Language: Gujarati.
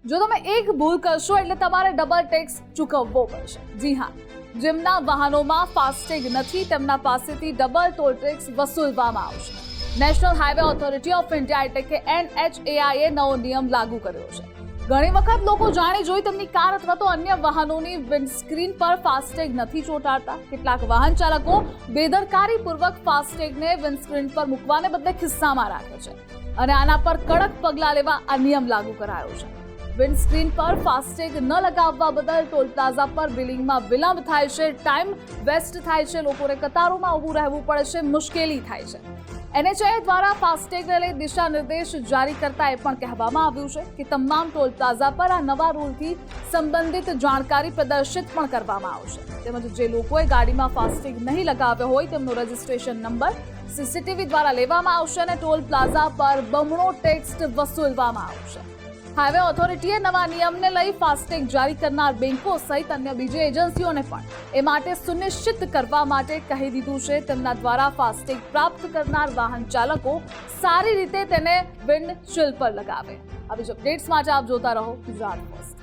જો તમે એક ભૂલ કરશો એટલે તમારે ડબલ ટેક્સ ચૂકવવો પડશે। જી હા, જેમના વાહનોમાં ફાસ્ટેગ નથી તેમના પાસેથી ડબલ ટોલ ટેક્સ વસૂલવામાં આવશે। National highway authority of India એટલે કે NHAI એ નવો નિયમ લાગુ કર્યો છે। ઘણી વખત લોકો જાણી જોઈ તેમની કાર અથવા તો અન્ય વાહનોની વિન્ડસ્ક્રીન પર ફાસ્ટેગ નથી ચોંટાડતા। કેટલાક વાહન ચાલકો બેદરકારીપૂર્વક ફાસ્ટેગને વિન્ડસ્ક્રીન પર મૂકવાને બદલે ખિસ્સામાં રાખે છે અને આના પર કડક પગલાં લેવા આ નિયમ લાગુ કરાયો છે। વિન્ડસ્ક્રીન પર ફાસ્ટેગ ન લગાવવા બદલ ટોલ પ્લાઝા પર બિલિંગમાં વિલંબ થાય છે, ટાઈમ વેસ્ટ થાય છે, લોકોને કતારોમાં ઊભું રહેવું પડે છે, મુશ્કેલી થાય છે। NHAI દ્વારા ફાસ્ટેગને લઈ દિશા નિર્દેશ જારી કરતા એ પણ કહેવામાં આવ્યું છે કે તમામ ટોલ પ્લાઝા પર આ નવા રૂલથી સંબંધિત જાણકારી પ્રદર્શિત પણ કરવામાં આવશે। તેમજ જે લોકોએ ગાડીમાં ફાસ્ટેગ નહીં લગાવ્યો હોય તેમનો રજિસ્ટ્રેશન નંબર CCTV દ્વારા લેવામાં આવશે અને ટોલ પ્લાઝા પર બમણો ટેક્સ વસૂલવામાં આવશે। હાઈવે ઓથોરિટીએ નવા નિયમને લઈ ફાસ્ટેગ જારી કરનાર બેંકો સહિત અન્ય બીજી એજન્સીઓને પણ એ માટે સુનિશ્ચિત કરવા માટે કહી દીધું છે। તેમના દ્વારા ફાસ્ટેગ પ્રાપ્ત કરનાર વાહન ચાલકો સારી રીતે તેને વિન્ડશીલ્ડ પર લગાવે। આવી જ અપડેટ્સ માટે આપ જોતા રહો ગુજરાત ફર્સ્ટ।